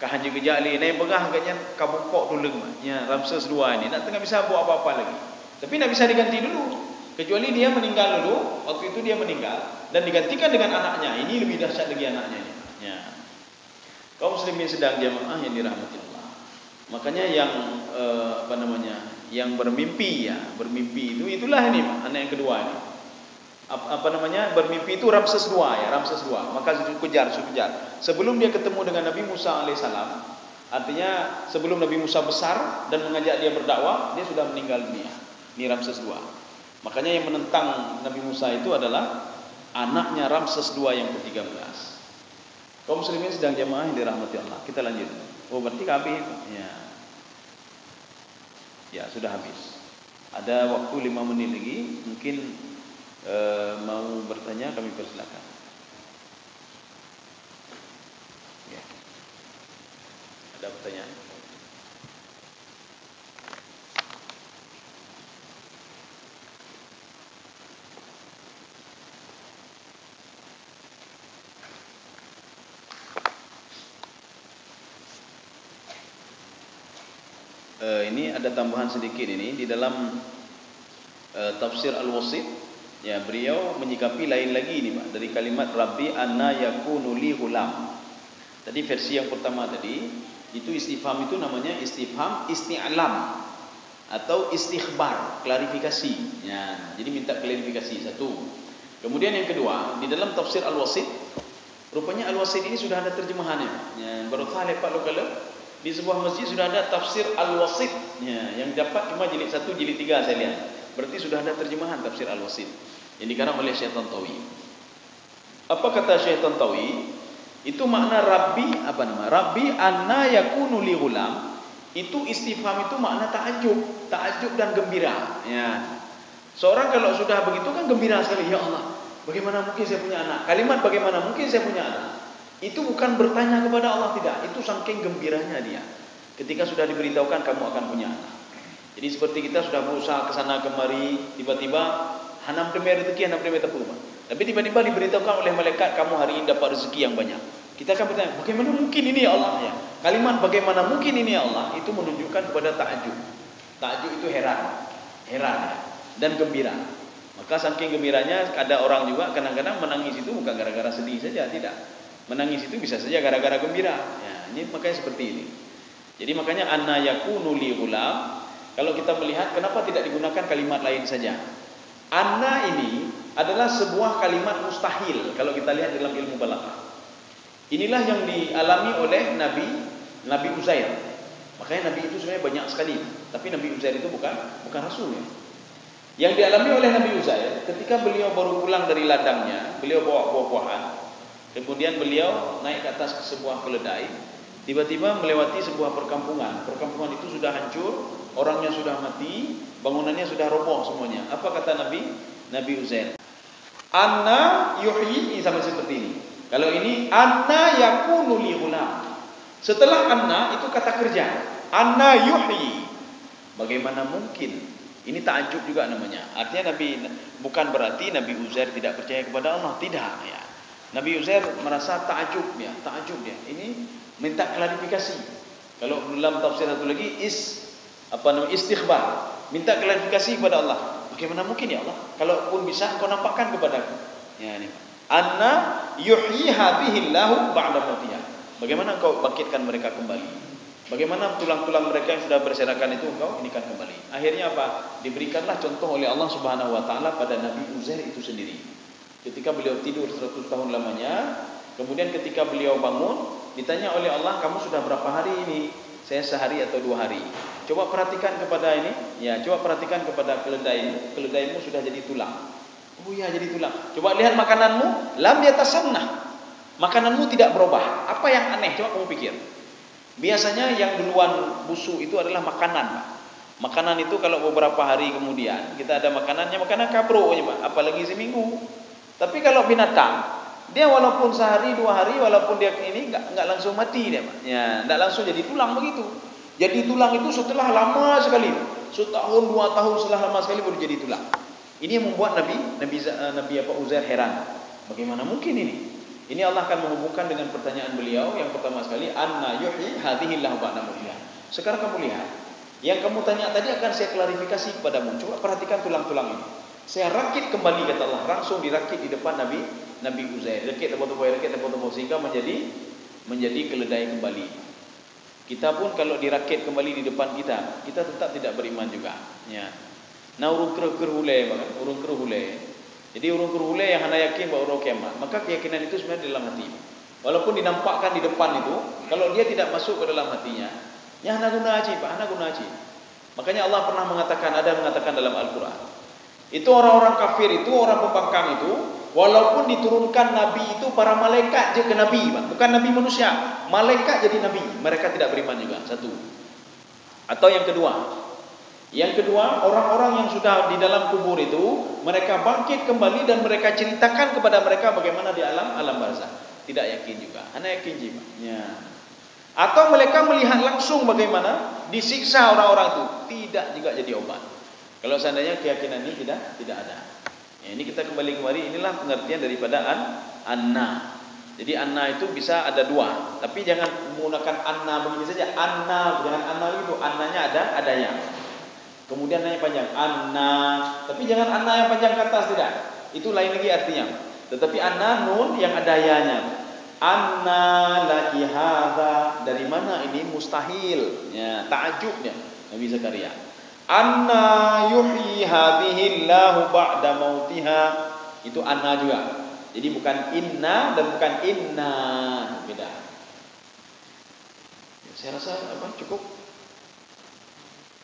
Ka hanyu kejali naik begah agaknya kabukok tulung. Ya, Ramses II ini nak tengah bisa buat apa-apa lagi. Tapi nak bisa diganti dulu. Kecuali dia meninggal dulu, waktu itu dia meninggal dan digantikan dengan anaknya. Ini lebih dahsyat lagi anaknya ini. Ya. Kaum muslimin sedang jemaah yang dirahmati Allah. Makanya yang yang bermimpi ya, bermimpi itulah ini anak yang kedua ini. Bermimpi itu Ramses II ya, Ramses II. Maka kejar. Sebelum dia ketemu dengan Nabi Musa alaihissalam, artinya sebelum Nabi Musa besar dan mengajak dia berdakwah, dia sudah meninggal dunia. Ini Ramses II. Makanya yang menentang Nabi Musa itu adalah anaknya Ramses II yang ke-13. Kaum muslimin sedang jemaah yang dirahmati Allah. Kita lanjut. Oh, berarti habis. Ya, sudah habis. Ada waktu 5 menit lagi. Mungkin mau bertanya kami persilakan. Ya. Ada pertanyaan? Ini ada tambahan sedikit ini di dalam tafsir Al-Wasit. Ya, beliau menyikapi lain lagi ini, Pak, dari kalimat Rabbi anna yakunu li ghulam. Tadi versi yang pertama tadi itu istifham itu namanya istifham isti'lam atau istikhbar, klarifikasi. Ya, jadi minta klarifikasi satu. Kemudian yang kedua, di dalam tafsir Al-Wasit, rupanya Al-Wasit ini sudah ada terjemahannya. Ya, baru lepas lokal di sebuah masjid sudah ada tafsir Al-Wasit ya, yang dapat cuma jilid 1, jilid 3 saya lihat. Berarti sudah ada terjemahan tafsir Al-Wasit yang dikarang oleh Syekh Tantawi. Apa kata Syekh Tantawi? Itu makna Rabbi Rabbi anna yakunu li ghulam. Itu istifham itu makna ta'ajub dan gembira. Ya. Seorang kalau sudah begitu kan gembira sekali, ya Allah, bagaimana mungkin saya punya anak? Kalimat bagaimana mungkin saya punya anak? Itu bukan bertanya kepada Allah, tidak. Itu saking gembiranya dia ketika sudah diberitahukan kamu akan punya anak. Jadi seperti kita sudah berusaha ke sana kemari, tiba-tiba hanam demi rezeki, hanam demi tepung. Tapi tiba-tiba diberitahukan oleh malaikat kamu hari ini dapat rezeki yang banyak. Kita akan bertanya, bagaimana mungkin ini ya Allah? Ya. Kalimat bagaimana mungkin ini ya Allah itu menunjukkan kepada ta'ajub. Ta'ajub itu heran ya, dan gembira. Maka saking gembiranya ada orang juga kadang-kadang menangis itu bukan gara-gara sedih saja, tidak. Menangis itu bisa saja gara-gara gembira. Ya, ini makanya seperti ini. Jadi makanya anna yakunu li ghulam. Kalau kita melihat kenapa tidak digunakan kalimat lain saja? Anna ini adalah sebuah kalimat mustahil kalau kita lihat dalam ilmu balaghah. Inilah yang dialami oleh Nabi Uzair. Makanya Nabi itu sebenarnya banyak sekali, tapi Nabi Uzair itu bukan rasul ya. Yang dialami oleh Nabi Uzair ketika beliau baru pulang dari ladangnya, beliau bawa buah-buahan. Kemudian beliau naik ke atas sebuah keledai. Tiba-tiba melewati sebuah perkampungan. Perkampungan itu sudah hancur, orangnya sudah mati, bangunannya sudah roboh semuanya. Apa kata Nabi Uzair? Anna yuhyi, ini sama seperti ini. Kalau ini anna yakunu li ghulam. Setelah anna itu kata kerja. Anna yuhyi. Bagaimana mungkin? Ini ta'ajub juga namanya. Artinya bukan berarti Nabi Uzair tidak percaya kepada Allah, tidak ya. Nabi Uzair merasa ta'ajub dia. Ini minta klarifikasi. Kalau dalam tafsir satu lagi istikhbar, minta klarifikasi kepada Allah. Bagaimana mungkin ya Allah? Kalaupun bisa kau nampakkan kepadaku. Ya ini. Anna yuhyi hadhihi Allahu ba'da mautiha. Bagaimana engkau bangkitkan mereka kembali? Bagaimana tulang-tulang mereka yang sudah berserakan itu engkau inikan kembali? Akhirnya apa? Diberikanlah contoh oleh Allah Subhanahu wa taala pada Nabi Uzair itu sendiri. Ketika beliau tidur 100 tahun lamanya, kemudian ketika beliau bangun, ditanya oleh Allah, "Kamu sudah berapa hari ini?" "Saya sehari atau 2 hari." "Coba perhatikan kepada ini." "Ya, coba perhatikan kepada keledaimu. Keledaimu sudah jadi tulang." "Oh ya, jadi tulang." "Coba lihat makananmu, lam yatasannah." Makananmu tidak berubah. Apa yang aneh? Coba kamu pikir. Biasanya yang duluan busuk itu adalah makanan, Pak. Makanan itu kalau beberapa hari kemudian kita ada makanannya, makanan kabro, Pak. Apalagi seminggu. Tapi kalau binatang, dia walaupun sehari 2 hari, walaupun dia ini enggak langsung mati dia, Pak. Ya, enggak langsung jadi tulang begitu. Jadi tulang itu setelah lama sekali. Setahun 2 tahun setelah lama sekali baru jadi tulang. Ini yang membuat Nabi Uzair heran. Bagaimana mungkin ini? Ini Allah akan menghubungkan dengan pertanyaan beliau yang pertama sekali, anna yuhyi hadhihi Allahu ba'da mautiha. Sekarang kamu lihat, yang kamu tanya tadi akan saya klarifikasi kepadamu. Coba perhatikan tulang-tulang ini. Saya rakit kembali, kata Allah, langsung dirakit di depan Nabi Uzair. Rakit tebal-tebal sehingga menjadi keledai kembali. Kita pun kalau dirakit kembali di depan kita tetap tidak beriman juga. Ya. Nah, urung kerhule, urung kerhule. Jadi urung kerhule yang hana yakin bahwa urung kiamat, maka keyakinan itu sebenarnya di dalam hati. Walaupun dinampakkan di depan itu, kalau dia tidak masuk ke dalam hatinya, ya hana guna aji, Pak, hana guna aji. Makanya Allah pernah mengatakan dalam Al-Quran, itu orang-orang kafir itu, orang pembangkang itu, walaupun diturunkan Nabi itu para malaikat je ke Nabi, Pak, bukan Nabi manusia, malaikat jadi Nabi, mereka tidak beriman juga. Satu. Atau yang kedua, orang-orang yang sudah di dalam kubur itu, mereka bangkit kembali dan mereka ceritakan kepada mereka bagaimana di alam barzah. Tidak yakin juga. Hanya yakin juga. Ya. Atau mereka melihat langsung bagaimana disiksa orang-orang itu, tidak juga jadi obat. Kalau seandainya keyakinan ini tidak ada. Ya, ini kita kembali, inilah pengertian daripada anna. Jadi anna itu bisa ada 2, tapi jangan menggunakan anna begini saja. Anna, jangan anna itu, annanya adanya. Kemudian nanya panjang, anna, tapi jangan anna yang panjang ke atas, tidak. Itu lain lagi artinya. Tetapi anna nun yang adayanya. Anna laki hadza, dari mana ini? Mustahil. Ya, ta'ajubnya Nabi Zakaria. Anna yuhyi hadhihi Allahu ba'da mautiha. Itu anna juga. Jadi bukan inna dan bukan inna, beda. Ya, saya rasa cukup.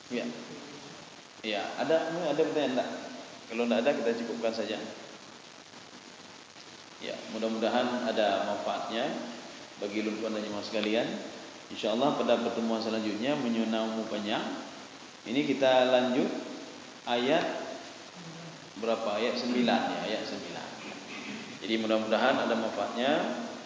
Ya. Ya, ada pertanyaan enggak? Kalau enggak ada kita cukupkan saja. Ya, mudah-mudahan ada manfaatnya bagi lumpuhan dan jemaah sekalian. Insyaallah pada pertemuan selanjutnya menyunamu banyak. Ini kita lanjut ayat berapa? Ayat 9 ya, ayat 9. Jadi mudah-mudahan ada manfaatnya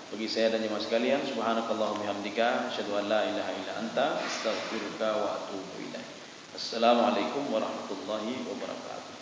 bagi saya dan jemaah sekalian. Subhanakallahumma hamdika asyhadu an la ilaha illa anta astaghfiruka wa atubu ilaik. Assalamualaikum warahmatullahi wabarakatuh.